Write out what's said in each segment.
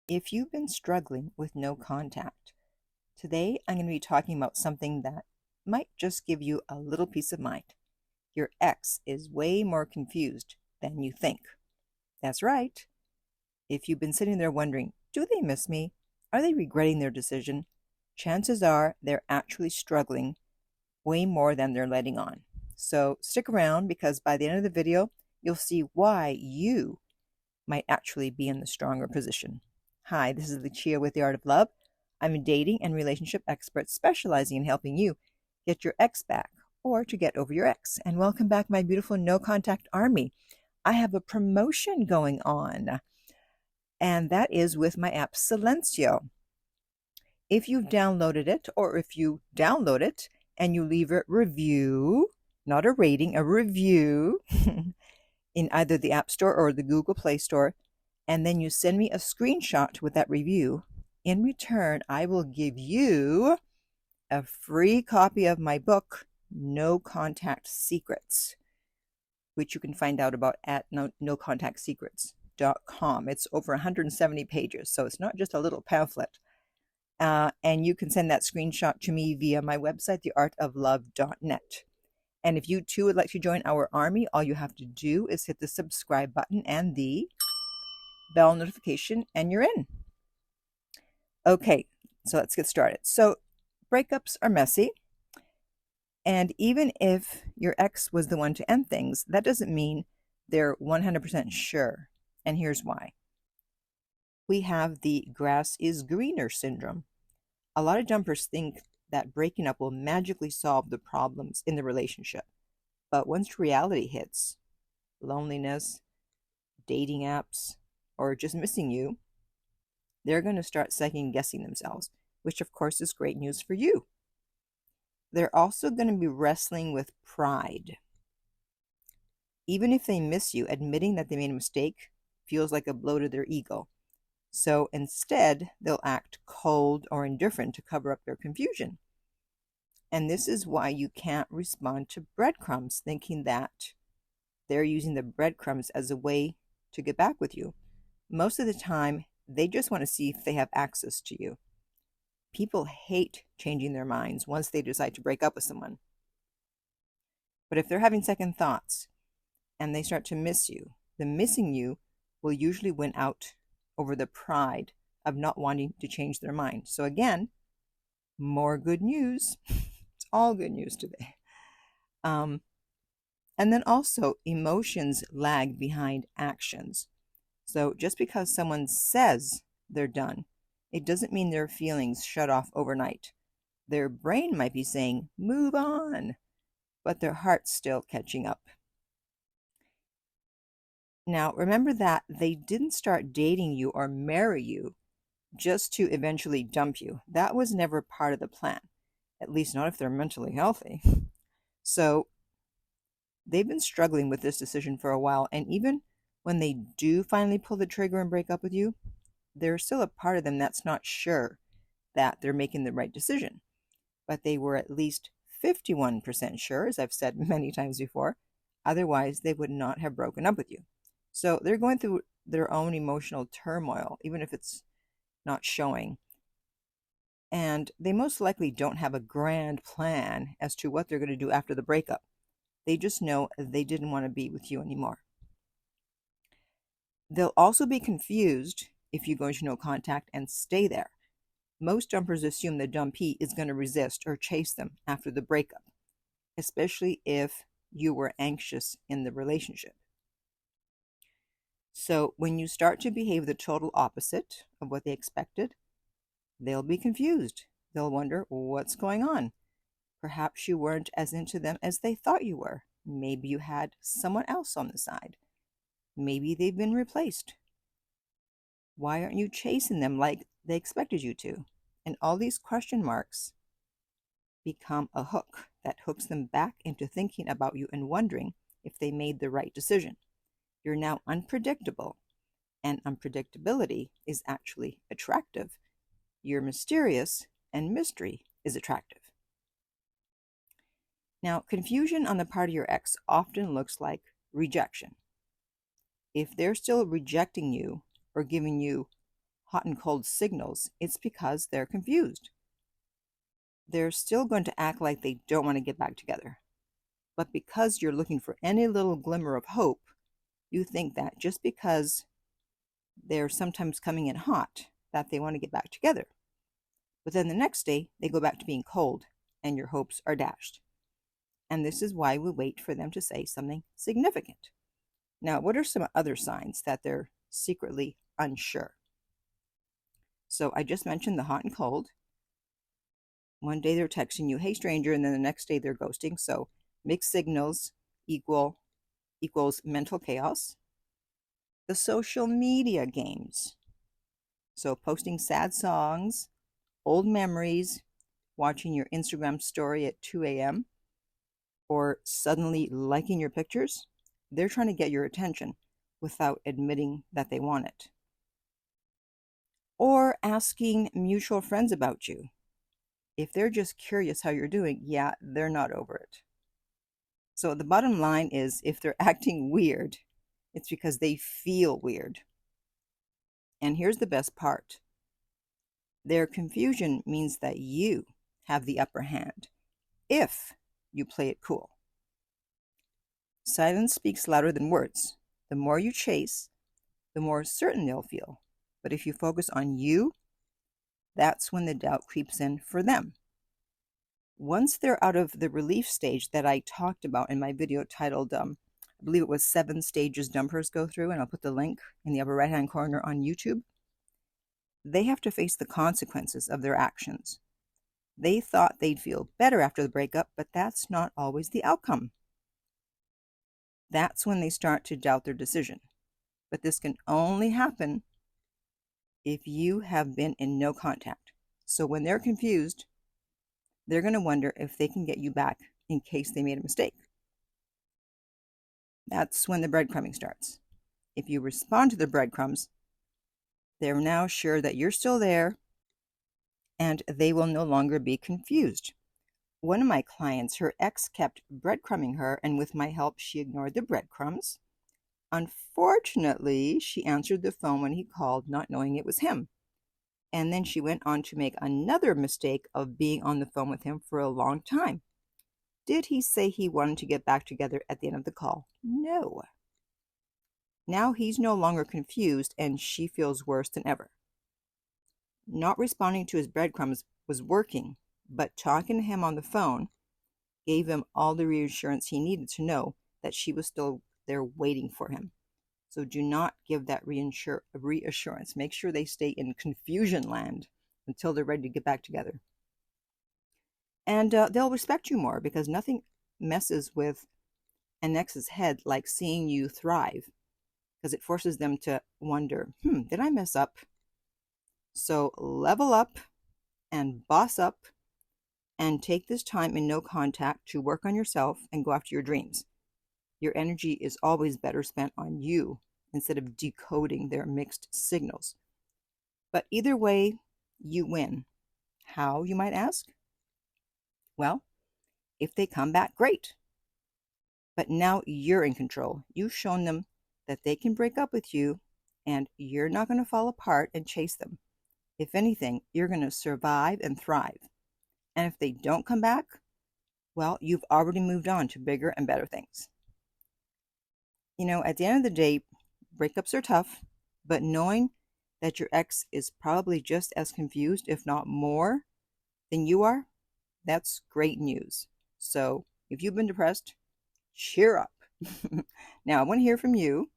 If you've been struggling with no contact, today I'm going to be talking about something that might just give you a little peace of mind. Your ex is way more confused than you think. That's right. If you've been sitting there wondering, do they miss me? Are they regretting their decision? Chances are they're actually struggling way more than they're letting on. So stick around because by the end of the video, you'll see why you might actually be in the stronger position. Hi, this is Lucia with The Art of Love. I'm a dating and relationship expert specializing in helping you get your ex back or to get over your ex. And welcome back, my beautiful no contact army. I have a promotion going on, and that is with my app Silencio. If you've downloaded it, or if you download it and you leave a review, not a rating, a review in either the App Store or the Google Play Store, and then you send me a screenshot with that review, in return, I will give you a free copy of my book, No Contact Secrets, which you can find out about at nocontactsecrets.com. It's over 170 pages, so it's not just a little pamphlet. And you can send that screenshot to me via my website, theartoflove.net. And if you too would like to join our army, all you have to do is hit the subscribe button and the bell notification, and you're in. Okay, so let's get started. So breakups are messy. And even if your ex was the one to end things, that doesn't mean they're 100% sure. And here's why. We have the grass is greener syndrome. A lot of jumpers think that breaking up will magically solve the problems in the relationship. But once reality hits, loneliness, dating apps, or just missing you, they're going to start second guessing themselves, which of course is great news for you. They're also going to be wrestling with pride. Even if they miss you, admitting that they made a mistake feels like a blow to their ego. So instead, they'll act cold or indifferent to cover up their confusion. And this is why you can't respond to breadcrumbs thinking that they're using the breadcrumbs as a way to get back with you. Most of the time, they just want to see if they have access to you. People hate changing their minds once they decide to break up with someone. But if they're having second thoughts and they start to miss you, the missing you will usually win out over the pride of not wanting to change their mind. So again, more good news. It's all good news today. And then also, emotions lag behind actions. So just because someone says they're done, it doesn't mean their feelings shut off overnight. Their brain might be saying, move on, but their heart's still catching up. Now, remember that they didn't start dating you or marry you just to eventually dump you. That was never part of the plan, at least not if they're mentally healthy. So they've been struggling with this decision for a while, and even when they do finally pull the trigger and break up with you, there's still a part of them that's not sure that they're making the right decision. But they were at least 51% sure, as I've said many times before. Otherwise, they would not have broken up with you. So they're going through their own emotional turmoil, even if it's not showing. And they most likely don't have a grand plan as to what they're going to do after the breakup. They just know they didn't want to be with you anymore. They'll also be confused if you go into no contact and stay there. Most dumpers assume the dumpee is going to resist or chase them after the breakup, especially if you were anxious in the relationship. So when you start to behave the total opposite of what they expected, they'll be confused. They'll wonder what's going on. Perhaps you weren't as into them as they thought you were. Maybe you had someone else on the side. Maybe they've been replaced. Why aren't you chasing them like they expected you to? And all these question marks become a hook that hooks them back into thinking about you and wondering if they made the right decision. You're now unpredictable, and unpredictability is actually attractive. You're mysterious, and mystery is attractive. Now, confusion on the part of your ex often looks like rejection. If they're still rejecting you or giving you hot and cold signals, it's because they're confused. They're still going to act like they don't want to get back together. But because you're looking for any little glimmer of hope, you think that just because they're sometimes coming in hot, that they want to get back together. But then the next day, they go back to being cold, and your hopes are dashed. And this is why we wait for them to say something significant. Now, what are some other signs that they're secretly unsure? So I just mentioned the hot and cold. One day they're texting you, hey stranger, and then the next day they're ghosting. So mixed signals equals mental chaos. The social media games. So posting sad songs, old memories, watching your Instagram story at 2 a.m., or suddenly liking your pictures. They're trying to get your attention without admitting that they want it. Or asking mutual friends about you. If they're just curious how you're doing, yeah, they're not over it. So the bottom line is, if they're acting weird, it's because they feel weird. And here's the best part. Their confusion means that you have the upper hand if you play it cool. Silence speaks louder than words. The more you chase, the more certain they'll feel. But if you focus on you, that's when the doubt creeps in for them. Once they're out of the relief stage that I talked about in my video titled, I believe it was 7 stages dumpers go through, and I'll put the link in the upper right-hand corner on YouTube, they have to face the consequences of their actions. They thought they'd feel better after the breakup, but that's not always the outcome. That's when they start to doubt their decision. But this can only happen if you have been in no contact. So when they're confused, they're going to wonder if they can get you back in case they made a mistake. That's when the breadcrumbing starts. If you respond to the breadcrumbs, they're now sure that you're still there, and they will no longer be confused. One of my clients, her ex kept breadcrumbing her, and with my help, she ignored the breadcrumbs. Unfortunately, she answered the phone when he called, not knowing it was him. And then she went on to make another mistake of being on the phone with him for a long time. Did he say he wanted to get back together at the end of the call? No. Now he's no longer confused, and she feels worse than ever. Not responding to his breadcrumbs was working, but talking to him on the phone gave him all the reassurance he needed to know that she was still there waiting for him. So do not give that reassurance. Make sure they stay in confusion land until they're ready to get back together. And they'll respect you more, because nothing messes with an ex's head like seeing you thrive, because it forces them to wonder, did I mess up? So level up and boss up, and take this time in no contact to work on yourself and go after your dreams. Your energy is always better spent on you instead of decoding their mixed signals. But either way, you win. How, you might ask? Well, if they come back, great. But now you're in control. You've shown them that they can break up with you, and you're not going to fall apart and chase them. If anything, you're going to survive and thrive. And if they don't come back, well, you've already moved on to bigger and better things. You know, at the end of the day, breakups are tough, but knowing that your ex is probably just as confused, if not more, than you are, that's great news. So if you've been depressed, cheer up. Now, I want to hear from you.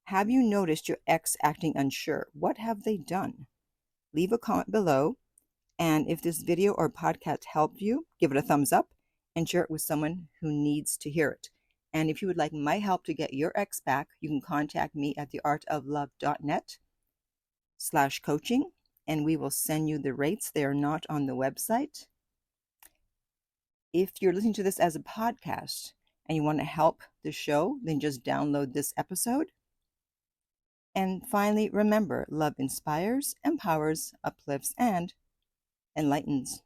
Have you noticed your ex acting unsure? What have they done? Leave a comment below. And if this video or podcast helped you, give it a thumbs up and share it with someone who needs to hear it. And if you would like my help to get your ex back, you can contact me at theartoflove.net/coaching, and we will send you the rates. They are not on the website. If you're listening to this as a podcast and you want to help the show, then just download this episode. And finally, remember, love inspires, empowers, uplifts, and enlightens.